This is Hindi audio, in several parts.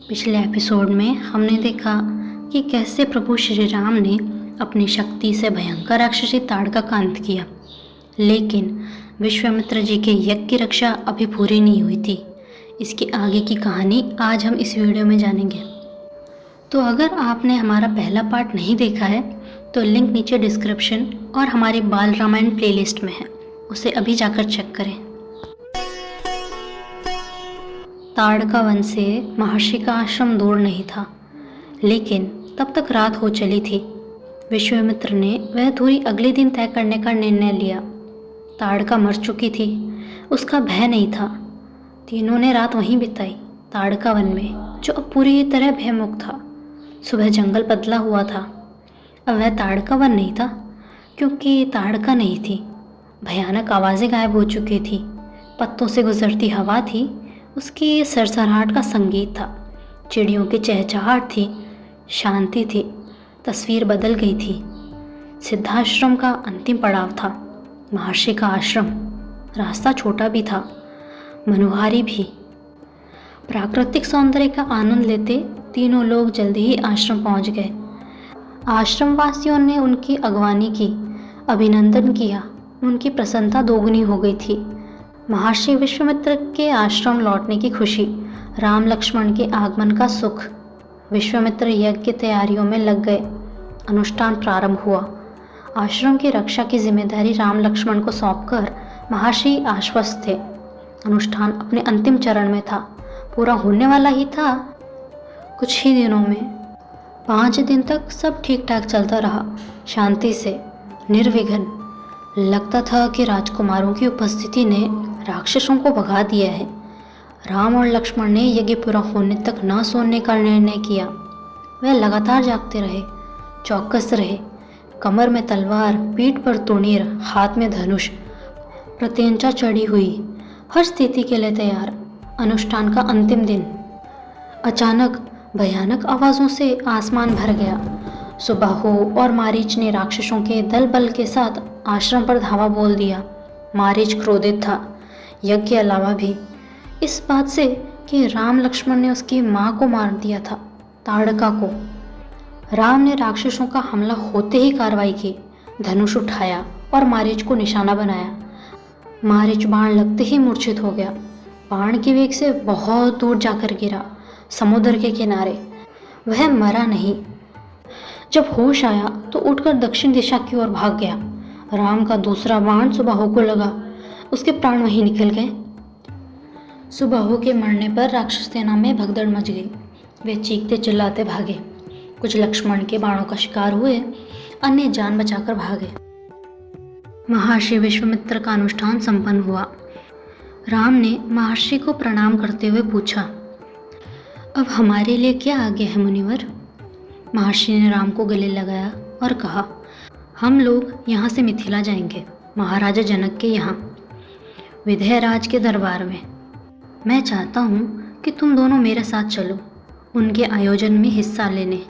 पिछले एपिसोड में हमने देखा कि कैसे प्रभु श्री राम ने अपनी शक्ति से भयंकर राक्षसी ताड़का का अंत किया, लेकिन विश्वामित्र जी के यज्ञ की रक्षा अभी पूरी नहीं हुई थी। इसकी आगे की कहानी आज हम इस वीडियो में जानेंगे। तो अगर आपने हमारा पहला पार्ट नहीं देखा है तो लिंक नीचे डिस्क्रिप्शन और हमारी बाल रामायण प्लेलिस्ट में है, उसे अभी जाकर चेक करें। ताड़का वन से महर्षि का आश्रम दूर नहीं था, लेकिन तब तक रात हो चली थी। विश्वामित्र ने वह दूरी अगले दिन तय करने का निर्णय लिया। ताड़का मर चुकी थी, उसका भय नहीं था। तीनों ने रात वहीं बिताई, ताड़का वन में, जो अब पूरी तरह भयमुक्त था। सुबह जंगल बदला हुआ था। अब वह ताड़का वन नहीं था, क्योंकि ताड़का नहीं थी। भयानक आवाज़ें गायब हो चुकी थी। पत्तों से गुजरती हवा थी, उसकी सरसराहट का संगीत था। चिड़ियों की चहचहाट थी, शांति थी। तस्वीर बदल गई थी। सिद्धाश्रम का अंतिम पड़ाव था, महर्षि का आश्रम। रास्ता छोटा भी था, मनोहारी भी। प्राकृतिक सौंदर्य का आनंद लेते तीनों लोग जल्दी ही आश्रम पहुंच गए। आश्रमवासियों ने उनकी अगवानी की, अभिनंदन किया। उनकी प्रसन्नता दोगुनी हो गई थी। महर्षि विश्वामित्र के आश्रम लौटने की खुशी, राम लक्ष्मण के आगमन का सुख। विश्वामित्र यज्ञ की तैयारियों में लग गए। अनुष्ठान प्रारंभ हुआ। आश्रम की रक्षा की जिम्मेदारी राम लक्ष्मण को सौंपकर महर्षि आश्वस्त थे। अनुष्ठान अपने अंतिम चरण में था, पूरा होने वाला ही था कुछ ही दिनों में। 5 दिन तक सब ठीक ठाक चलता रहा, शांति से, निर्विघ्न। लगता था कि राजकुमारों की उपस्थिति ने राक्षसों को भगा दिया है। राम और लक्ष्मण ने यज्ञ पूरा होने तक न सोने का निर्णय किया। वे लगातार जागते रहे, चौकस रहे। कमर में तलवार, पीठ पर तूणीर, हाथ में धनुष, प्रत्यंचा चढ़ी हुई, हर स्थिति के लिए तैयार। अनुष्ठान का अंतिम दिन। अचानक भयानक आवाज़ों से आसमान भर गया। सुबाहु और मारीच ने राक्षसों के दल बल के साथ आश्रम पर धावा बोल दिया। मारीच क्रोधित था, यज्ञ के अलावा भी, इस बात से कि राम लक्ष्मण ने उसकी माँ को मार दिया था, ताड़का को। राम ने राक्षसों का हमला होते ही कार्रवाई की, धनुष उठाया और मारीच को निशाना बनाया। मारीच बाण लगते ही मूर्छित हो गया। बाण के वेग से बहुत दूर जाकर गिरा, समुद्र के किनारे। वह मरा नहीं। जब होश आया तो उठकर दक्षिण दिशा की ओर भाग गया। राम का दूसरा बाण सुबाहु को लगा, उसके प्राण वहीं निकल गए। सुबाहु के मरने पर राक्षस सेना में भगदड़ मच गई। वे चीखते चिल्लाते भागे। कुछ लक्ष्मण के बाणों का शिकार हुए, अन्य जान बचाकर भागे। महर्षि विश्वामित्र का अनुष्ठान संपन्न हुआ। राम ने महर्षि को प्रणाम करते हुए पूछा, अब हमारे लिए क्या आज्ञा है मुनिवर? महर्षि ने राम को गले लगाया और कहा, हम लोग यहाँ से मिथिला जाएंगे, महाराजा जनक के यहाँ, विदेहराज के दरबार में। मैं चाहता हूँ कि तुम दोनों मेरे साथ चलो, उनके आयोजन में हिस्सा लेने।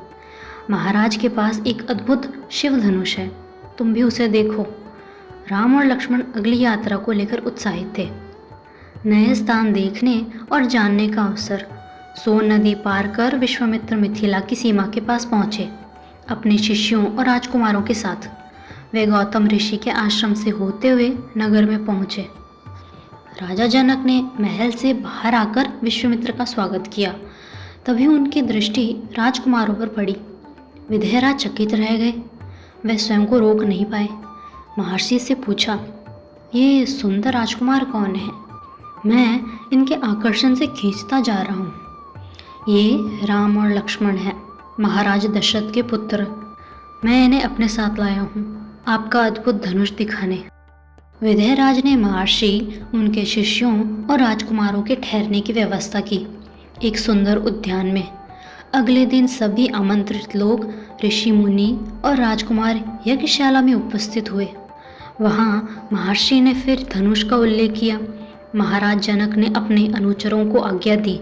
महाराज के पास एक अद्भुत शिव धनुष है, तुम भी उसे देखो। राम और लक्ष्मण अगली यात्रा को लेकर उत्साहित थे। नए स्थान देखने और जानने का अवसर। सोन नदी पार कर विश्वामित्र मिथिला की सीमा के पास पहुँचे, अपने शिष्यों और राजकुमारों के साथ। वे गौतम ऋषि के आश्रम से होते हुए नगर में पहुँचे। राजा जनक ने महल से बाहर आकर विश्वामित्र का स्वागत किया। तभी उनकी दृष्टि राजकुमारों पर पड़ी। विदेहराज चकित रह गए। वे स्वयं को रोक नहीं पाए। महर्षि से पूछा, ये सुंदर राजकुमार कौन है? मैं इनके आकर्षण से खींचता जा रहा हूँ। ये राम और लक्ष्मण हैं, महाराज दशरथ के पुत्र। मैं इन्हें अपने साथ लाया हूँ, आपका अद्भुत धनुष दिखाने। विदेहराज ने महर्षि, उनके शिष्यों और राजकुमारों के ठहरने की व्यवस्था की, एक सुंदर उद्यान में। अगले दिन सभी आमंत्रित लोग, ऋषि मुनि और राजकुमार यज्ञशाला में उपस्थित हुए। वहाँ महर्षि ने फिर धनुष का उल्लेख किया। महाराज जनक ने अपने अनुचरों को आज्ञा दी,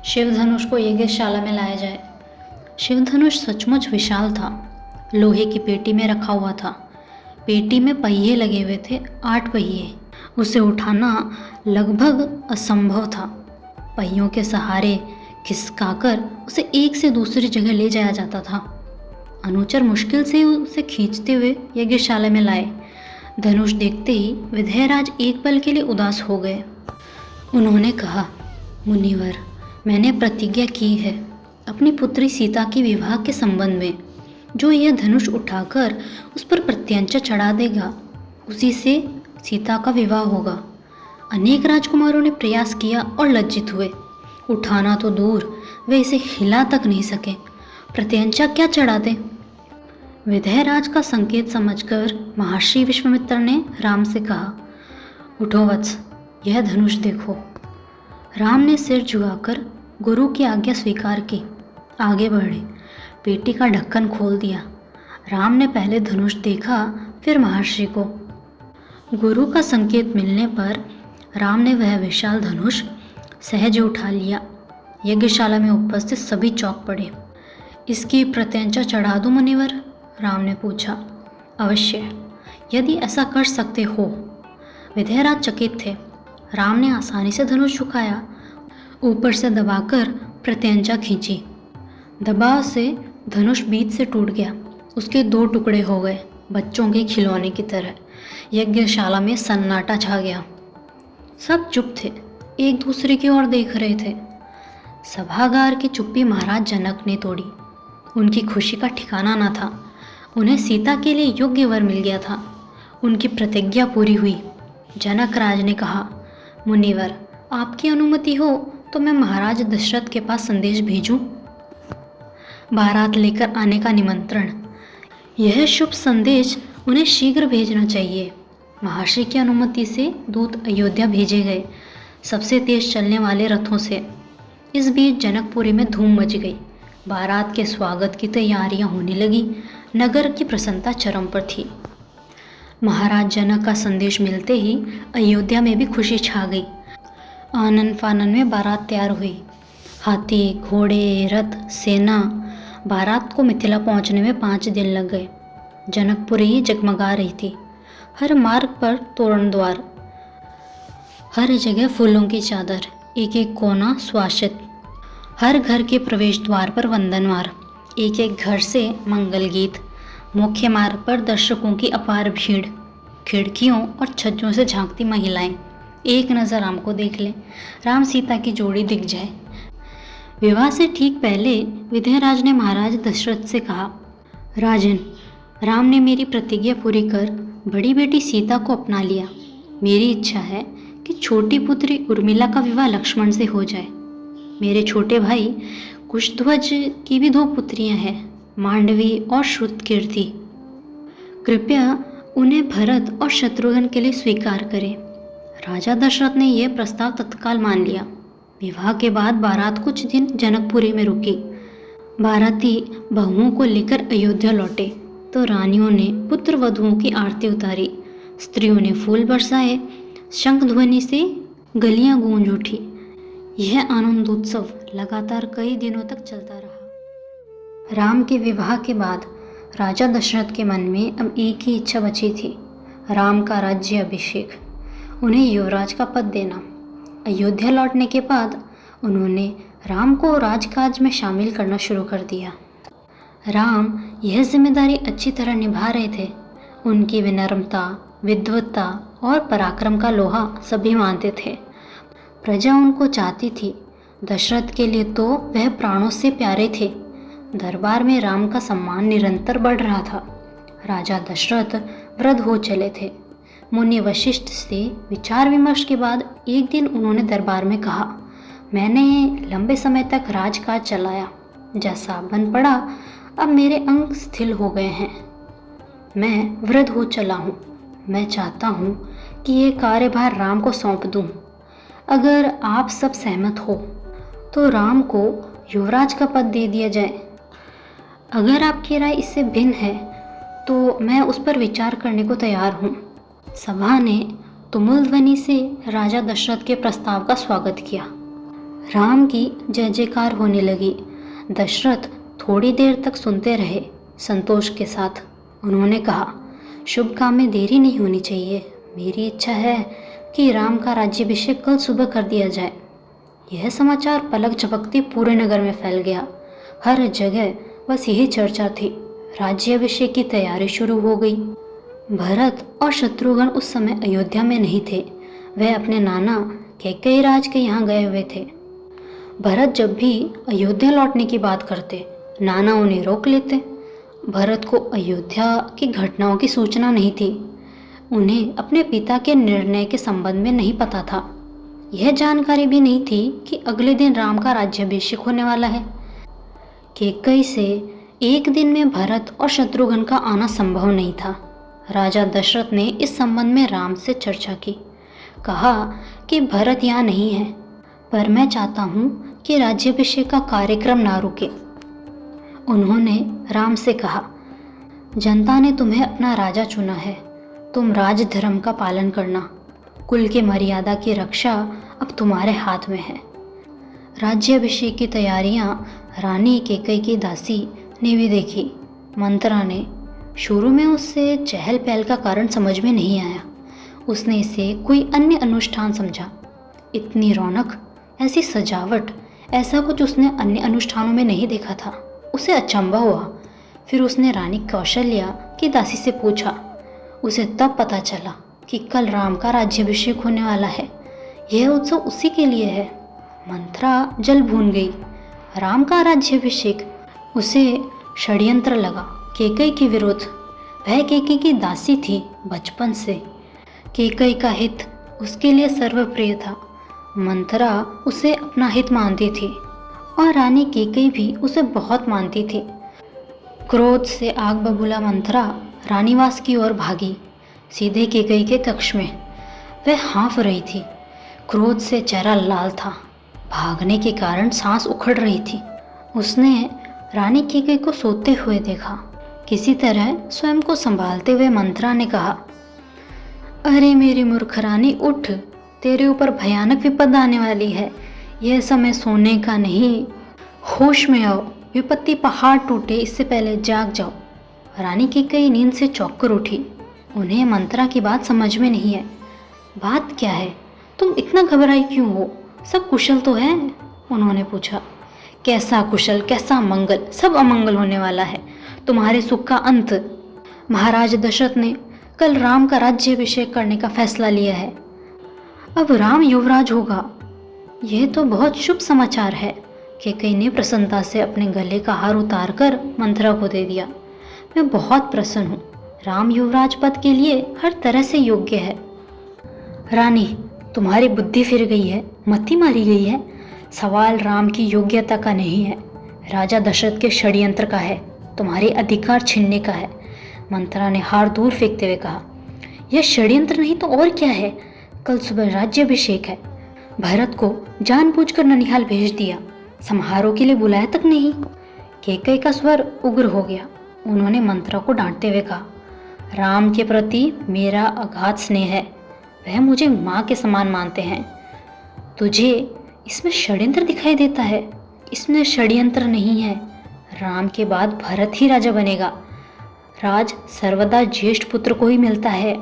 शिव धनुष को यज्ञशाला में लाया जाए। शिव धनुष सचमुच विशाल था, लोहे की पेटी में रखा हुआ था। पेटी में पहिए लगे हुए थे, 8 पहिए। उसे उठाना लगभग असंभव था। पहियों के सहारे खिसकाकर उसे एक से दूसरी जगह ले जाया जाता था। अनुचर मुश्किल से उसे खींचते हुए यज्ञशाला में लाए। धनुष देखते ही विधेयराज एक पल के लिए उदास हो गए। उन्होंने कहा, मुनिवर, मैंने प्रतिज्ञा की है अपनी पुत्री सीता के विवाह के संबंध में। जो यह धनुष उठाकर उस पर प्रत्यंचा चढ़ा देगा, उसी से सीता का विवाह होगा। अनेक राजकुमारों ने प्रयास किया और लज्जित हुए। उठाना तो दूर, वे इसे हिला तक नहीं सके। प्रत्यंचा क्या चढ़ा दें? विधेयराज का संकेत समझकर महर्षि विश्वामित्र ने राम से कहा, उठो वत्स, यह धनुष देखो। राम ने सिर झुकाकर गुरु की आज्ञा स्वीकार की। आगे बढ़े, पेटी का ढक्कन खोल दिया। राम ने पहले धनुष देखा, फिर महर्षि को। गुरु का संकेत मिलने पर राम ने वह विशाल धनुष सहज उठा लिया। यज्ञशाला में उपस्थित सभी चौंक पड़े। इसकी प्रत्यंचा चढ़ा दूं मुनिवर? राम ने पूछा। अवश्य, यदि ऐसा कर सकते हो। विधेयराज चकित थे। राम ने आसानी से धनुष झुकाया, ऊपर से दबाकर प्रत्यंचा खींची। दबाव से धनुष बीच से टूट गया। उसके 2 टुकड़े हो गए, बच्चों के खिलौने की तरह। यज्ञशाला में सन्नाटा छा गया। सब चुप थे, एक दूसरे की ओर देख रहे थे। सभागार की चुप्पी महाराज जनक ने तोड़ी। उनकी खुशी का ठिकाना न था। उन्हें सीता के लिए योग्य वर मिल गया था। उनकी प्रतिज्ञा पूरी हुई। जनक राज ने कहा, मुनिवर, आपकी अनुमति हो तो मैं महाराज दशरथ के पास संदेश भेजूं? बारात लेकर आने का निमंत्रण। यह शुभ संदेश उन्हें शीघ्र भेजना चाहिए। महर्षि की अनुमति से दूत अयोध्या भेजे गए, सबसे तेज चलने वाले रथों से। इस बीच जनकपुरी में धूम मच गई। बारात के स्वागत की तैयारियां होने लगी। नगर की प्रसन्नता चरम पर थी। महाराज जनक का संदेश मिलते ही अयोध्या में भी खुशी छा गई। आनन फानन में बारात तैयार हुई। हाथी, घोड़े, रथ, सेना। बारात को मिथिला पहुंचने में 5 दिन लग गए। जनकपुरी जगमगा रही थी। हर मार्ग पर तोरण द्वार, हर जगह फूलों की चादर, एक एक कोना सुवासित। हर घर के प्रवेश द्वार पर वंदनवार, एक एक घर से मंगल गीत। मुख्य मार्ग पर दर्शकों की अपार भीड़। खिड़कियों और छज्जों से झांकती महिलाएं। एक नज़र राम को देख लें, राम सीता की जोड़ी दिख जाए। विवाह से ठीक पहले विधेयराज ने महाराज दशरथ से कहा, राजन, राम ने मेरी प्रतिज्ञा पूरी कर बड़ी बेटी सीता को अपना लिया। मेरी इच्छा है कि छोटी पुत्री उर्मिला का विवाह लक्ष्मण से हो जाए। मेरे छोटे भाई कुशध्वज की भी 2 पुत्रियां हैं, मांडवी और श्रुतकीर्ति। कृपया उन्हें भरत और शत्रुघ्न के लिए स्वीकार करें। राजा दशरथ ने यह प्रस्ताव तत्काल मान लिया। विवाह के बाद बारात कुछ दिन जनकपुरी में रुकी। बाराती बहुओं को लेकर अयोध्या लौटे तो रानियों ने पुत्र वधुओं की आरती उतारी। स्त्रियों ने फूल बरसाए। शंख ध्वनि से गलियां गूंज उठी। यह आनंदोत्सव लगातार कई दिनों तक चलता रहा। राम के विवाह के बाद राजा दशरथ के मन में अब एक ही इच्छा बची थी, राम का राज्य अभिषेक, उन्हें युवराज का पद देना। अयोध्या लौटने के बाद उन्होंने राम को राजकाज में शामिल करना शुरू कर दिया। राम यह जिम्मेदारी अच्छी तरह निभा रहे थे। उनकी विनम्रता, विद्वत्ता और पराक्रम का लोहा सभी मानते थे। प्रजा उनको चाहती थी। दशरथ के लिए तो वह प्राणों से प्यारे थे। दरबार में राम का सम्मान निरंतर बढ़ रहा था। राजा दशरथ वृद्ध हो चले थे। मुनि वशिष्ठ से विचार विमर्श के बाद एक दिन उन्होंने दरबार में कहा, मैंने लंबे समय तक राजकाज चलाया, जैसा बन पड़ा अब मेरे अंग स्थिर हो गए हैं। मैं वृद्ध हो चला हूँ। मैं चाहता हूँ कि ये कार्यभार राम को सौंप दूँ। अगर आप सब सहमत हो तो राम को युवराज का पद दे दिया जाए। अगर आपकी राय इससे भिन्न है तो मैं उस पर विचार करने को तैयार हूँ। सभा ने तुमुल ध्वनि से राजा दशरथ के प्रस्ताव का स्वागत किया। राम की जय जयकार होने लगी। दशरथ थोड़ी देर तक सुनते रहे, संतोष के साथ। उन्होंने कहा, शुभ काम में देरी नहीं होनी चाहिए। मेरी इच्छा है कि राम का राज्याभिषेक कल सुबह कर दिया जाए। यह समाचार पलक झपकते पूरे नगर में फैल गया। हर जगह बस यही चर्चा थी। राज्याभिषेक की तैयारी शुरू हो गई। भरत और शत्रुघ्न उस समय अयोध्या में नहीं थे। वह अपने नाना कैकेयी राज के यहाँ गए हुए थे। भरत जब भी अयोध्या लौटने की बात करते, नाना उन्हें रोक लेते। भरत को अयोध्या की घटनाओं की सूचना नहीं थी। उन्हें अपने पिता के निर्णय के संबंध में नहीं पता था। यह जानकारी भी नहीं थी कि अगले दिन राम का राज्याभिषेक होने वाला है। कैकेयी से एक दिन में भरत और शत्रुघ्न का आना संभव नहीं था। राजा दशरथ ने इस संबंध में राम से चर्चा की। कहा कि भरत यहाँ नहीं है, पर मैं चाहता हूँ कि राज्याभिषेक का कार्यक्रम ना रुके। उन्होंने राम से कहा, जनता ने तुम्हें अपना राजा चुना है, तुम राजधर्म का पालन करना। कुल के मर्यादा की रक्षा अब तुम्हारे हाथ में है। राज्याभिषेक की तैयारियां रानी कैकेयी की दासी ने भी देखी। मंत्रा ने शुरू में उससे चहल पहल का कारण समझ में नहीं आया। उसने इसे कोई अन्य अनुष्ठान समझा। इतनी रौनक, ऐसी सजावट, ऐसा कुछ उसने अन्य अनुष्ठानों में नहीं देखा था। उसे अचंभा हुआ। फिर उसने रानी कौशल्या की दासी से पूछा। उसे तब पता चला कि कल राम का राज्याभिषेक होने वाला है। यह उत्सव उसी के लिए है। मंत्रा जल भून गई। राम का राज्याभिषेक, उसे षड्यंत्र लगा कैकेयी के विरुद्ध। वह कैकेयी की दासी थी बचपन से। कैकेयी का हित उसके लिए सर्वप्रिय था। मंत्रा उसे अपना हित मानती थी और रानी कैकेयी भी उसे बहुत मानती थी। क्रोध से आग बबूला मंत्रा रानीवास की ओर भागी, सीधे कैकेयी के कक्ष में। वह हाँफ रही थी। क्रोध से चेहरा लाल था। भागने के कारण सांस उखड़ रही थी। उसने रानी कैकेयी को सोते हुए देखा। किसी तरह स्वयं को संभालते हुए मंत्रा ने कहा, अरे मेरी मूर्ख रानी, उठ, तेरे ऊपर भयानक विपद आने वाली है। यह समय सोने का नहीं, होश में आओ। विपत्ति पहाड़ टूटे इससे पहले जाग जाओ। रानी कैकेयी नींद से चौंक कर उठी। उन्हें मंत्रा की बात समझ में नहीं है। बात क्या है? तुम इतना घबराई क्यों हो? सब कुशल तो है? उन्होंने पूछा। कैसा कुशल, कैसा मंगल? सब अमंगल होने वाला है। तुम्हारे सुख का अंत। महाराज दशरथ ने कल राम का राज्याभिषेक करने का फैसला लिया है। अब राम युवराज होगा। यह तो बहुत शुभ समाचार है। कैकेयी ने प्रसन्नता से अपने गले का हार उतारकर मंत्रा को दे दिया। मैं बहुत प्रसन्न हूँ। राम युवराज पद के लिए हर तरह से योग्य है। रानी, तुम्हारी बुद्धि फिर गई है, मति मारी गई है। सवाल राम की योग्यता का नहीं है, राजा दशरथ के षड्यंत्र का है, तुम्हारे अधिकार छीनने का है। मंत्रा ने हार दूर फेंकते हुए कहा, यह षड्यंत्र नहीं तो और क्या है? कल सुबह राज्याभिषेक है। भरत को जानबूझकर ननिहाल भेज दिया, समारोह के लिए बुलाया तक नहीं। कैकेयी का स्वर उग्र हो गया। उन्होंने मंत्रा को डांटते हुए कहा, राम के प्रति मेरा अगाध स्नेह है। वह मुझे माँ के समान मानते हैं। तुझे इसमें षड्यंत्र दिखाई देता है? इसमें षड्यंत्र नहीं है। राम के बाद भरत ही राजा बनेगा। राज सर्वदा ज्येष्ठ पुत्र को ही मिलता है।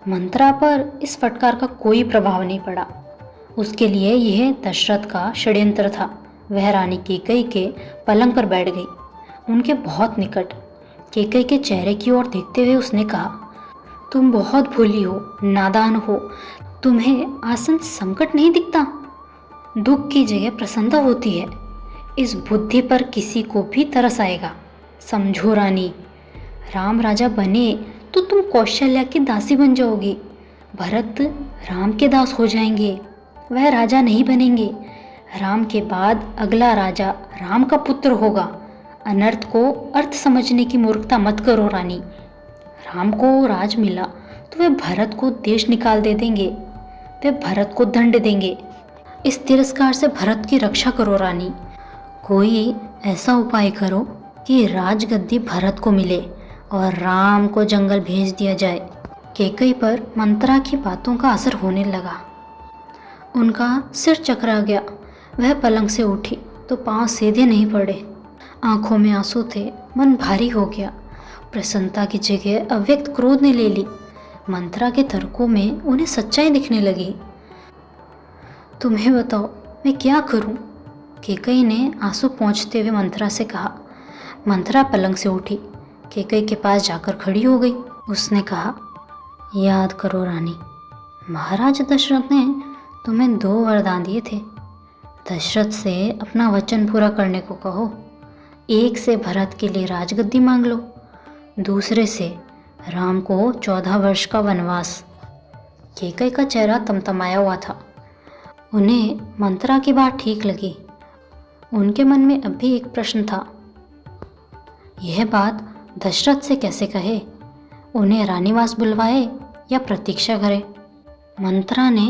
मंत्रा पर इस फटकार का कोई प्रभाव नहीं पड़ा। उसके लिए यह दशरथ का षड्यंत्र था। वह रानी कैकेयी के पलंग पर बैठ गई, उनके बहुत निकट। कैकेयी के चेहरे की ओर देखते हुए उसने कहा, तुम बहुत भोली हो, नादान हो। तुम्हें आसन संकट नहीं दिखता? दुख की जगह प्रसन्नता होती है। इस बुद्धि पर किसी को भी तरस आएगा। समझो रानी, राम राजा बने तो तुम कौशल्या की दासी बन जाओगी। भरत राम के दास हो जाएंगे। वह राजा नहीं बनेंगे। राम के बाद अगला राजा राम का पुत्र होगा। अनर्थ को अर्थ समझने की मूर्खता मत करो रानी। राम को राज मिला तो वे भरत को देश निकाल दे देंगे। वे भरत को दंड देंगे। इस तिरस्कार से भरत की रक्षा करो रानी। कोई ऐसा उपाय करो कि राजगद्दी भरत को मिले और राम को जंगल भेज दिया जाए। कैकेयी पर मंत्रा की बातों का असर होने लगा। उनका सिर चकरा गया। वह पलंग से उठी तो पांव सीधे नहीं पड़े। आंखों में आंसू थे, मन भारी हो गया। प्रसन्नता की जगह अव्यक्त क्रोध ने ले ली। मंत्रा के तर्कों में उन्हें सच्चाई दिखने लगी। तुम्हें बताओ, मैं क्या करूं? केकई ने आंसू पोंछते हुए मंथरा से कहा। मंथरा पलंग से उठी, केकई के पास जाकर खड़ी हो गई। उसने कहा, याद करो रानी, महाराज दशरथ ने तुम्हें 2 वरदान दिए थे। दशरथ से अपना वचन पूरा करने को कहो। एक से भरत के लिए राजगद्दी मांग लो, दूसरे से राम को 14 वर्ष का वनवास। केकई का चेहरा तमतमाया हुआ था। उन्हें मंत्रा की बात ठीक लगी। उनके मन में अब भी एक प्रश्न था, यह बात दशरथ से कैसे कहे? उन्हें रानीवास बुलवाए या प्रतीक्षा करे? मंत्रा ने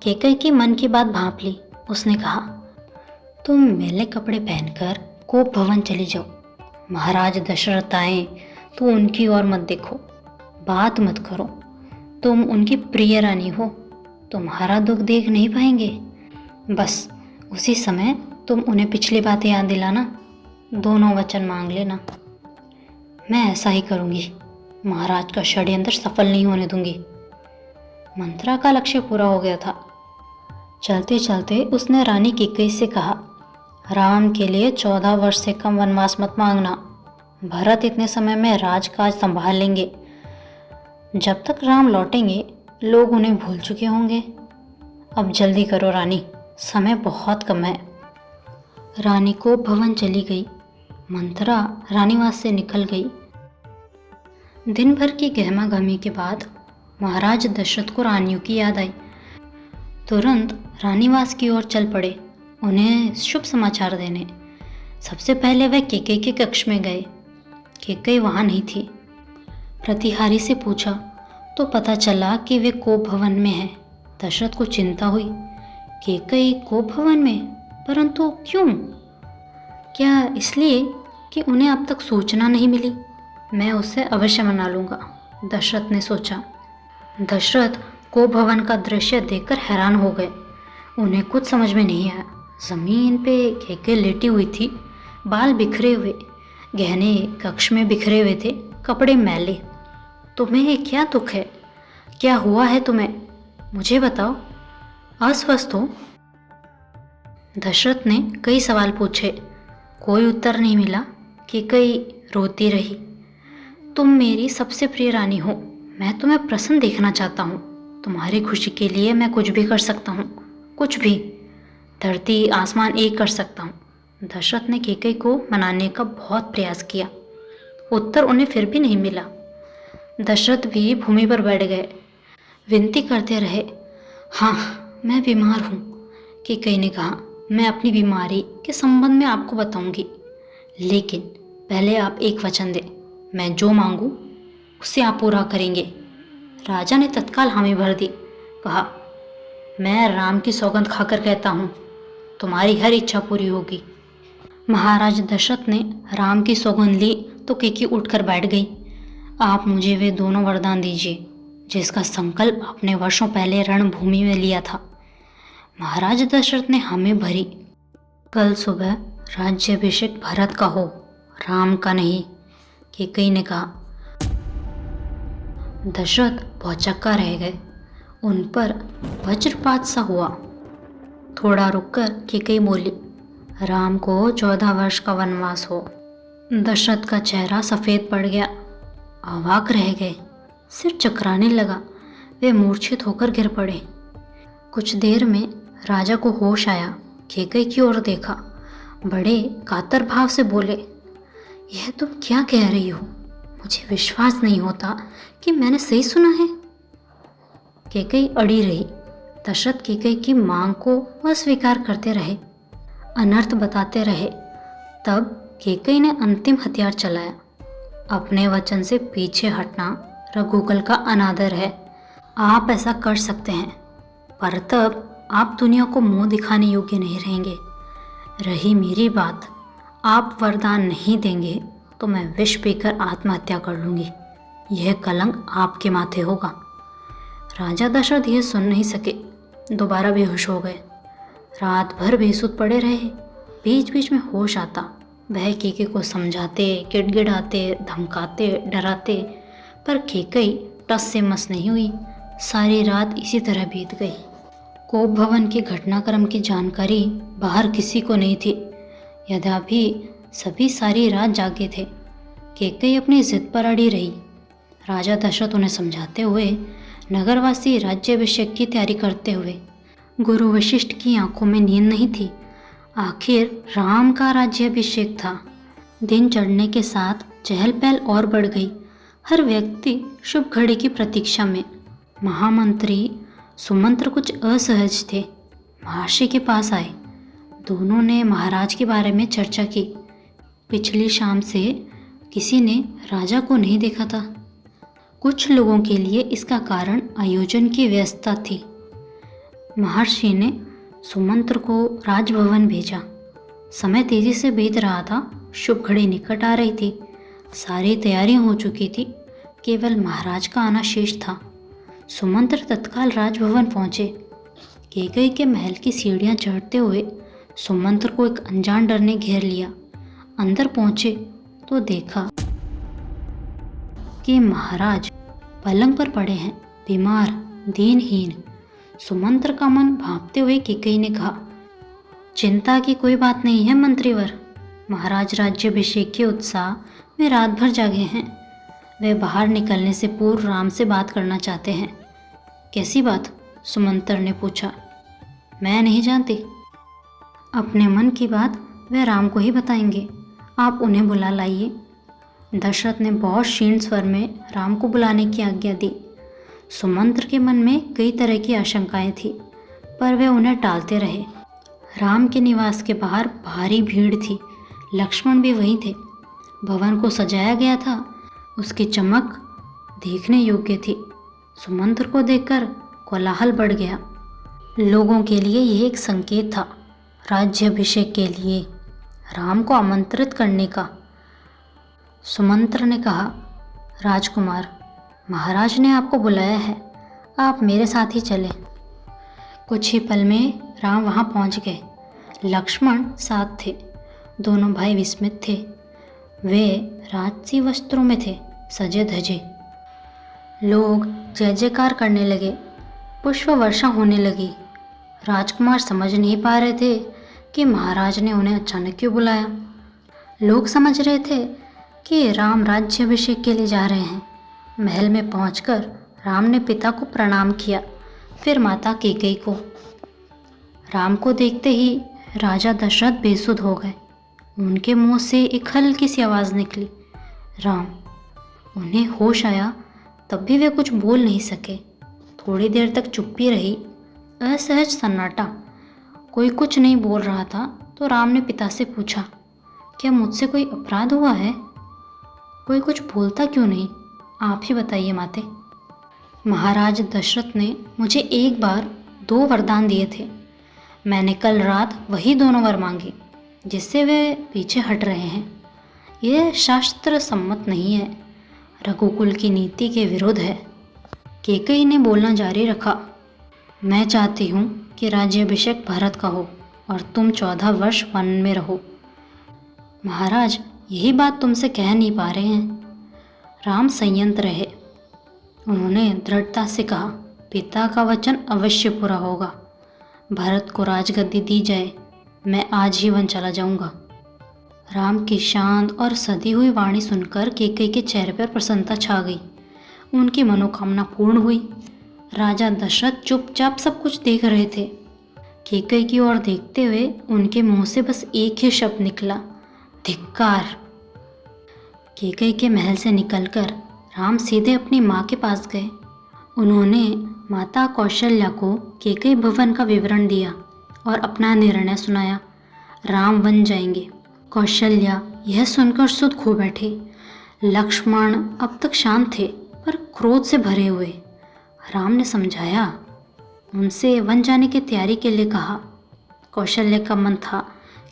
केकई की मन की बात भांप ली। उसने कहा, तुम मैले कपड़े पहनकर कोप भवन चली जाओ। महाराज दशरथ आए तो उनकी ओर मत देखो, बात मत करो। तुम उनकी प्रिय रानी हो, तुम्हारा दुख देख नहीं पाएंगे। बस उसी समय तुम उन्हें पिछली बातें याद दिलाना, दोनों वचन मांग लेना। मैं ऐसा ही करूँगी, महाराज का षड्यंत्र सफल नहीं होने दूंगी। मंत्रा का लक्ष्य पूरा हो गया था। चलते चलते उसने रानी केकई से कहा, राम के लिए 14 वर्ष से कम वनवास मत मांगना। भरत इतने समय में राजकाज संभाल लेंगे। जब तक राम लौटेंगे लोग उन्हें भूल चुके होंगे। अब जल्दी करो रानी, समय बहुत कम है। रानी को भवन चली गई। मंथरा रानीवास से निकल गई। दिन भर की गहमागहमी के बाद महाराज दशरथ को रानियों की याद आई। तुरंत रानीवास की ओर चल पड़े, उन्हें शुभ समाचार देने। सबसे पहले वह केकई के कक्ष में गए। केकई वहाँ नहीं थी। प्रतिहारी से पूछा तो पता चला कि वे कोप भवन में है। दशरथ को चिंता हुई, केकई कोप भवन में, परंतु क्यों? क्या इसलिए कि उन्हें अब तक सूचना नहीं मिली? मैं उसे अवश्य मना लूँगा, दशरथ ने सोचा। दशरथ कोप भवन का दृश्य देखकर हैरान हो गए। उन्हें कुछ समझ में नहीं आया। ज़मीन पे केकई लेटी हुई थी, बाल बिखरे हुए, गहने कक्ष में बिखरे हुए थे, कपड़े मैले। तुम्हें क्या दुख है? क्या हुआ है तुम्हें? मुझे बताओ। अस्वस्थ हो? दशरथ ने कई सवाल पूछे, कोई उत्तर नहीं मिला। केकई रोती रही। तुम मेरी सबसे प्रिय रानी हो, मैं तुम्हें प्रसन्न देखना चाहता हूँ। तुम्हारी खुशी के लिए मैं कुछ भी कर सकता हूँ, कुछ भी। धरती आसमान एक कर सकता हूँ। दशरथ ने केकई को मनाने का बहुत प्रयास किया। उत्तर उन्हें फिर भी नहीं मिला। दशरथ भी भूमि पर बैठ गए, विनती करते रहे। हाँ, मैं बीमार हूँ, केकई ने कहा। मैं अपनी बीमारी के संबंध में आपको बताऊंगी, लेकिन पहले आप एक वचन दें। मैं जो मांगूं उसे आप पूरा करेंगे। राजा ने तत्काल हामी भर दी। कहा, मैं राम की सौगंध खाकर कहता हूँ, तुम्हारी हर इच्छा पूरी होगी। महाराज दशरथ ने राम की सौगंध ली तो केकई उठकर बैठ गई। आप मुझे वे दोनों वरदान दीजिए जिसका संकल्प आपने वर्षों पहले रणभूमि में लिया था। महाराज दशरथ ने हामी भरी। कल सुबह राज्याभिषेक भरत का हो, राम का नहीं, केकई ने कहा। दशरथ भौचक्का रह गए। उन पर वज्रपात सा हुआ। थोड़ा रुककर केकई बोली, राम को 14 वर्ष का वनवास हो। दशरथ का चेहरा सफ़ेद पड़ गया। अवाक रह गए, सिर चकराने लगा। वे मूर्छित होकर गिर पड़े। कुछ देर में राजा को होश आया। केकई की ओर देखा, बड़े कातर भाव से बोले, यह तुम क्या कह रही हो? मुझे विश्वास नहीं होता कि मैंने सही सुना है। केकई अड़ी रही। दशरथ केकई की मांग को अस्वीकार करते रहे, अनर्थ बताते रहे। तब केकई ने अंतिम हथियार चलाया। अपने वचन से पीछे हटना रघुकुल का अनादर है। आप ऐसा कर सकते हैं, पर तब आप दुनिया को मुंह दिखाने योग्य नहीं रहेंगे। रही मेरी बात, आप वरदान नहीं देंगे तो मैं विष पीकर आत्महत्या कर लूँगी। यह कलंक आपके माथे होगा। राजा दशरथ यह सुन नहीं सके, दोबारा बेहोश हो गए। रात भर बेसुध पड़े रहे। बीच बीच में होश आता। वह केकई को समझाते, गिड़गिड़ाते, धमकाते, डराते, पर केकई टस से मस नहीं हुई। सारी रात इसी तरह बीत गई। कोप भवन के घटनाक्रम की जानकारी बाहर किसी को नहीं थी। यद्यपि सभी सारी रात जागे थे। कैकेयी अपनी जिद पर अड़ी रही। राजा दशरथ उन्हें समझाते हुए, नगरवासी राज्याभिषेक की तैयारी करते हुए। गुरु वशिष्ठ की आंखों में नींद नहीं थी। आखिर राम का राज्याभिषेक था। दिन चढ़ने के साथ चहल पहल और बढ़ गई। हर व्यक्ति शुभ घड़ी की प्रतीक्षा में। महामंत्री सुमंत्र कुछ असहज थे। महर्षि के पास आए। दोनों ने महाराज के बारे में चर्चा की। पिछली शाम से किसी ने राजा को नहीं देखा था। कुछ लोगों के लिए इसका कारण आयोजन की व्यस्तता थी। महर्षि ने सुमंत्र को राजभवन भेजा। समय तेजी से बीत रहा था। शुभ घड़ी निकट आ रही थी। सारी तैयारियां हो चुकी थी। केवल महाराज का आना शेष था। सुमंत्र तत्काल राजभवन पहुंचे। कैकेयी के महल की सीढ़ियां चढ़ते हुए सुमंत्र को एक अनजान डर ने घेर लिया। अंदर पहुंचे तो देखा कि महाराज पलंग पर पड़े हैं, बीमार, दीनहीन। सुमंत्र का मन भांपते हुए कैकेयी ने कहा, चिंता की कोई बात नहीं है मंत्रीवर। महाराज राज्याभिषेक के उत्साह में रात भर जागे हैं। वे बाहर निकलने से पूर्व राम से बात करना चाहते हैं। कैसी बात? सुमंत्र ने पूछा। मैं नहीं जानती। अपने मन की बात वे राम को ही बताएंगे। आप उन्हें बुला लाइए। दशरथ ने बहुत क्षीण स्वर में राम को बुलाने की आज्ञा दी। सुमंत्र के मन में कई तरह की आशंकाएं थी, पर वे उन्हें टालते रहे। राम के निवास के बाहर भारी भीड़ थी। लक्ष्मण भी वहीं थे। भवन को सजाया गया था। उसकी चमक देखने योग्य थी। सुमंत्र को देखकर कोलाहल बढ़ गया। लोगों के लिए यह एक संकेत था, राज्याभिषेक के लिए राम को आमंत्रित करने का। सुमंत्र ने कहा, राजकुमार, महाराज ने आपको बुलाया है। आप मेरे साथ ही चलें। कुछ ही पल में राम वहां पहुंच गए। लक्ष्मण साथ थे। दोनों भाई विस्मित थे। वे राजसी वस्त्रों में थे, सजे धजे। लोग जय जयकार करने लगे। पुष्प वर्षा होने लगी। राजकुमार समझ नहीं पा रहे थे कि महाराज ने उन्हें अचानक क्यों बुलाया। लोग समझ रहे थे कि राम राज्याभिषेक के लिए जा रहे हैं। महल में पहुंचकर राम ने पिता को प्रणाम किया, फिर माता कैकेयी को। राम को देखते ही राजा दशरथ बेसुध हो गए। उनके मुंह से एक हल्की सी आवाज़ निकली, राम। उन्हें होश आया, तब भी वे कुछ बोल नहीं सके। थोड़ी देर तक चुप्पी रही, असहज सन्नाटा। कोई कुछ नहीं बोल रहा था तो राम ने पिता से पूछा, क्या मुझसे कोई अपराध हुआ है? कोई कुछ बोलता क्यों नहीं? आप ही बताइए माते। महाराज दशरथ ने मुझे एक बार 2 वरदान दिए थे। मैंने कल रात वही दोनों वर मांगे, जिससे वे पीछे हट रहे हैं। यह शास्त्र सम्मत नहीं है, रघुकुल की नीति के विरुद्ध है। कैकेयी ने बोलना जारी रखा, मैं चाहती हूँ कि राज्याभिषेक भरत का हो और तुम 14 वर्ष वन में रहो। महाराज, यही बात तुमसे कह नहीं पा रहे हैं। राम संयत रहे। उन्होंने दृढ़ता से कहा, पिता का वचन अवश्य पूरा होगा। भरत को राजगद्दी दी जाए, मैं आज ही वन चला जाऊंगा। राम की शांत और सधी हुई वाणी सुनकर कैकेयी के चेहरे पर प्रसन्नता छा गई। उनकी मनोकामना पूर्ण हुई। राजा दशरथ चुपचाप सब कुछ देख रहे थे। कैकेयी की ओर देखते हुए उनके मुंह से बस एक ही शब्द निकला, धिक्कार। कैकेयी के महल से निकलकर राम सीधे अपनी माँ के पास गए। उन्होंने माता कौशल्या को कैकेयी भवन का विवरण दिया और अपना निर्णय सुनाया। राम वन जाएंगे। कौशल्या यह सुनकर सुध खो बैठे। लक्ष्मण अब तक शांत थे, पर क्रोध से भरे हुए। राम ने समझाया, उनसे वन जाने की तैयारी के लिए कहा। कौशल्या का मन था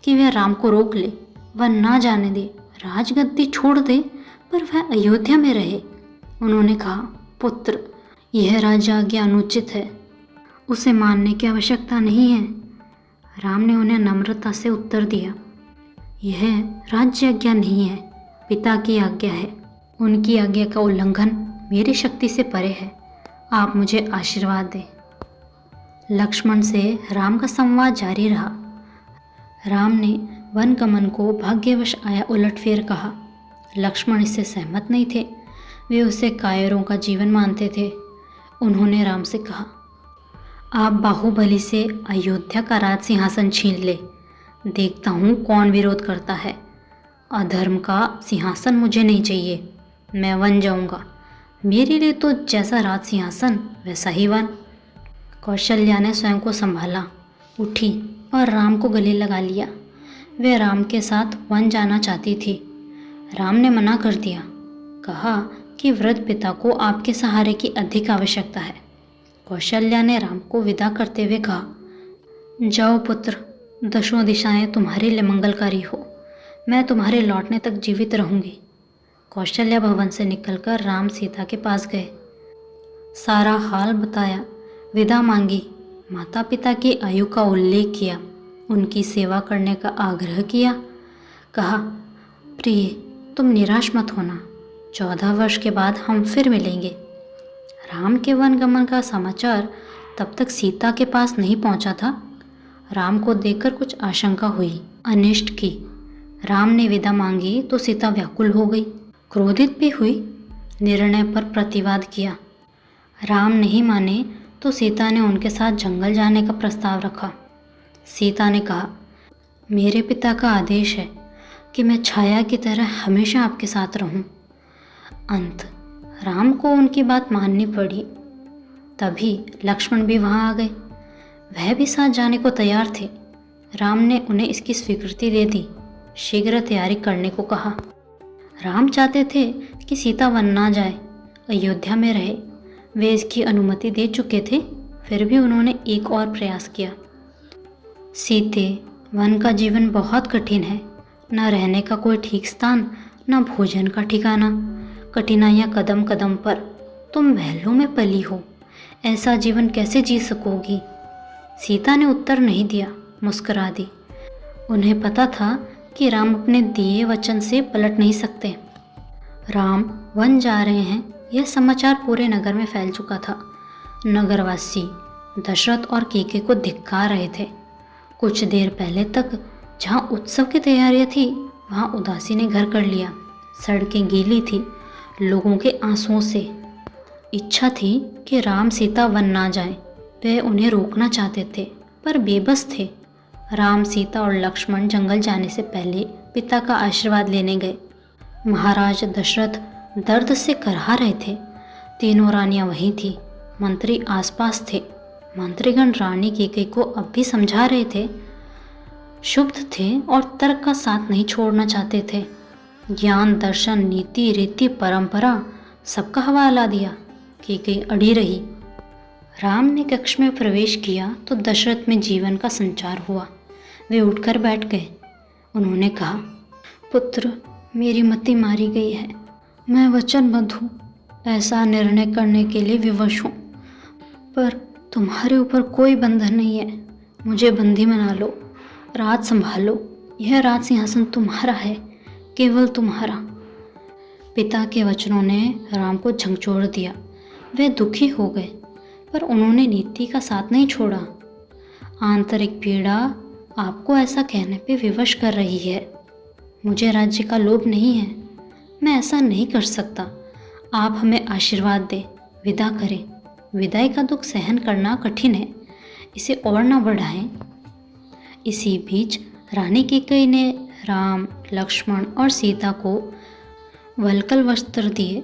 कि वह राम को रोक ले, वन ना जाने दे, राजगद्दी छोड़ दे, पर वह अयोध्या में रहे। उन्होंने कहा, पुत्र, यह राज्य आज्ञा अनुचित है, उसे मानने की आवश्यकता नहीं है। राम ने उन्हें नम्रता से उत्तर दिया, यह राज्य आज्ञा नहीं है, पिता की आज्ञा है। उनकी आज्ञा का उल्लंघन मेरी शक्ति से परे है। आप मुझे आशीर्वाद दें। लक्ष्मण से राम का संवाद जारी रहा। राम ने वन गमन को भाग्यवश आया उलटफेर कहा। लक्ष्मण इससे सहमत नहीं थे, वे उसे कायरों का जीवन मानते थे। उन्होंने राम से कहा, आप बाहुबली से अयोध्या का राज सिंहासन छीन ले, देखता हूँ कौन विरोध करता है। अधर्म का सिंहासन मुझे नहीं चाहिए, मैं वन जाऊँगा। मेरे लिए तो जैसा राज सिंहासन वैसा ही वन। कौशल्या ने स्वयं को संभाला, उठी और राम को गले लगा लिया। वे राम के साथ वन जाना चाहती थी। राम ने मना कर दिया, कहा कि वृद्ध पिता को आपके सहारे की अधिक आवश्यकता है। कौशल्या ने राम को विदा करते हुए कहा, जाओ पुत्र, दसों दिशाएं तुम्हारे लिए मंगलकारी हो, मैं तुम्हारे लौटने तक जीवित रहूंगी। कौशल्या भवन से निकलकर राम सीता के पास गए, सारा हाल बताया, विदा मांगी, माता पिता की आयु का उल्लेख किया, उनकी सेवा करने का आग्रह किया। कहा, प्रिय तुम निराश मत होना, 14 वर्ष के बाद हम फिर मिलेंगे। राम के वनगमन का समाचार तब तक सीता के पास नहीं पहुंचा था। राम को देखकर कुछ आशंका हुई, अनिष्ट की। राम ने विदा मांगी तो सीता व्याकुल हो गई, क्रोधित भी हुई, निर्णय पर प्रतिवाद किया। राम नहीं माने तो सीता ने उनके साथ जंगल जाने का प्रस्ताव रखा। सीता ने कहा, मेरे पिता का आदेश है कि मैं छाया की तरह हमेशा आपके साथ रहूं। अंत राम को उनकी बात माननी पड़ी। तभी लक्ष्मण भी वहां आ गए, वह भी साथ जाने को तैयार थे। राम ने उन्हें इसकी स्वीकृति दे दी, शीघ्र तैयारी करने को कहा। राम चाहते थे कि सीता वन ना जाए, अयोध्या में रहे। वे इसकी अनुमति दे चुके थे, फिर भी उन्होंने एक और प्रयास किया। सीते, वन का जीवन बहुत कठिन है, न रहने का कोई ठीक स्थान, न भोजन का ठिकाना, कठिनाइयाँ कदम कदम पर। तुम महलों में पली हो, ऐसा जीवन कैसे जी सकोगी? सीता ने उत्तर नहीं दिया, मुस्कुरा दी। उन्हें पता था कि राम अपने दिए वचन से पलट नहीं सकते। राम वन जा रहे हैं, यह समाचार पूरे नगर में फैल चुका था। नगरवासी दशरथ और केके को धिक्कार रहे थे। कुछ देर पहले तक जहाँ उत्सव की तैयारियां थी, वहाँ उदासी ने घर कर लिया। सड़कें गीली थी लोगों के आंसुओं से। इच्छा थी कि राम सीता वन ना जाएं। वे उन्हें रोकना चाहते थे पर बेबस थे। राम, सीता और लक्ष्मण जंगल जाने से पहले पिता का आशीर्वाद लेने गए। महाराज दशरथ दर्द से करहा रहे थे। तीनों रानियां वहीं थी, मंत्री आसपास थे। मंत्रीगण रानी कैकेयी को अब भी समझा रहे थे। शुद्ध थे और तर्क का साथ नहीं छोड़ना चाहते थे। ज्ञान, दर्शन, नीति, रीति, परंपरा सबका हवाला दिया। कैकेयी अड़ी रही। राम ने कक्ष में प्रवेश किया तो दशरथ में जीवन का संचार हुआ। वे उठकर बैठ गए। उन्होंने कहा, पुत्र, मेरी मति मारी गई है। मैं वचनबद्ध हूँ, ऐसा निर्णय करने के लिए विवश हूँ, पर तुम्हारे ऊपर कोई बंधन नहीं है। मुझे बंदी बना लो, राज संभालो। यह राज सिंहासन तुम्हारा है, केवल तुम्हारा। पिता के वचनों ने राम को झकझोर दिया। वे दुखी हो गए, पर उन्होंने नीति का साथ नहीं छोड़ा। आंतरिक पीड़ा आपको ऐसा कहने पे विवश कर रही है। मुझे राज्य का लोभ नहीं है, मैं ऐसा नहीं कर सकता। आप हमें आशीर्वाद दें, विदा करें। विदाई का दुख सहन करना कठिन है, इसे और ना बढ़ाएं। इसी बीच रानी कैकेयी ने राम, लक्ष्मण और सीता को वल्कल वस्त्र दिए।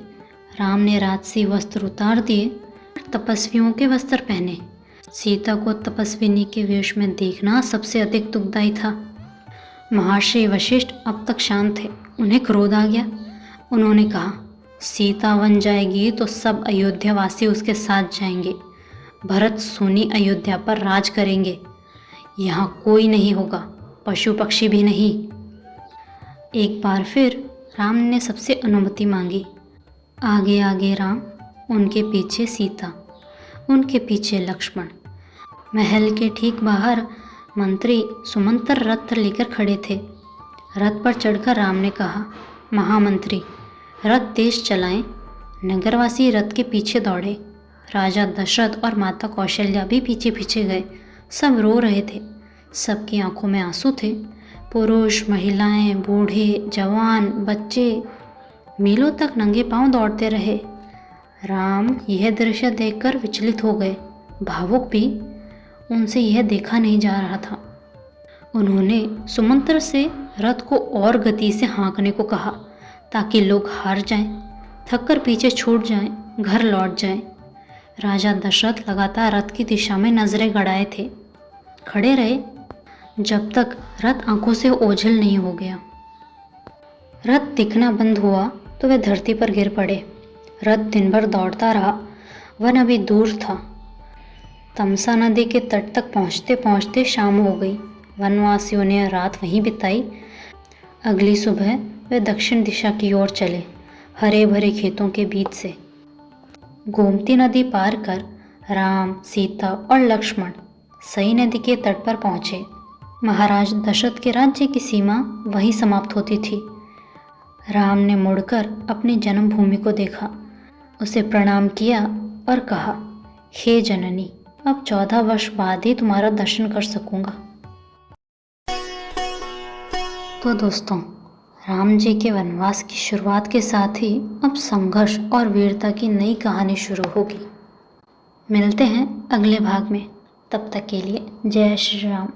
राम ने राजसी वस्त्र उतार दिए, तपस्वियों के वस्त्र पहने। सीता को तपस्विनी के वेश में देखना सबसे अधिक दुखदायी था। महर्षि वशिष्ठ अब तक शांत थे। उन्हें क्रोध आ गया। उन्होंने कहा, सीता वन जाएगी तो सब अयोध्यावासी उसके साथ जाएंगे। भरत सोनी अयोध्या पर राज करेंगे। यहाँ कोई नहीं होगा, पशु पक्षी भी नहीं। एक बार फिर राम ने सबसे अनुमति मांगी। आगे आगे राम, उनके पीछे सीता, उनके पीछे लक्ष्मण। महल के ठीक बाहर मंत्री सुमंत्र रथ लेकर खड़े थे। रथ पर चढ़कर राम ने कहा, महामंत्री, रथ तेज चलाएं। नगरवासी रथ के पीछे दौड़े। राजा दशरथ और माता कौशल्या भी पीछे पीछे गए। सब रो रहे थे, सबकी आंखों में आंसू थे। पुरुष, महिलाएं, बूढ़े, जवान, बच्चे मीलों तक नंगे पांव दौड़ते रहे। राम यह दृश्य देखकर विचलित हो गए, भावुक भी। उनसे यह देखा नहीं जा रहा था। उन्होंने सुमंत्र से रथ को और गति से हाँकने को कहा ताकि लोग हार जाएं, थककर पीछे छूट जाएं, घर लौट जाएं। राजा दशरथ लगातार रथ की दिशा में नजरें गड़ाए थे, खड़े रहे जब तक रथ आंखों से ओझल नहीं हो गया। रथ दिखना बंद हुआ तो वे धरती पर गिर पड़े। रथ दिन भर दौड़ता रहा, वन अभी दूर था। तमसा नदी के तट तक पहुंचते पहुंचते शाम हो गई। वनवासियों ने रात वहीं बिताई। अगली सुबह वे दक्षिण दिशा की ओर चले, हरे भरे खेतों के बीच से। गोमती नदी पार कर राम, सीता और लक्ष्मण सई नदी के तट पर पहुंचे। महाराज दशरथ के राज्य की सीमा वहीं समाप्त होती थी। राम ने मुड़कर अपनी जन्मभूमि को देखा, उसे प्रणाम किया और कहा, हे जननी, अब 14 वर्ष बाद ही तुम्हारा दर्शन कर सकूंगा। तो दोस्तों, राम जी के वनवास की शुरुआत के साथ ही अब संघर्ष और वीरता की नई कहानी शुरू होगी। मिलते हैं अगले भाग में, तब तक के लिए जय श्री राम।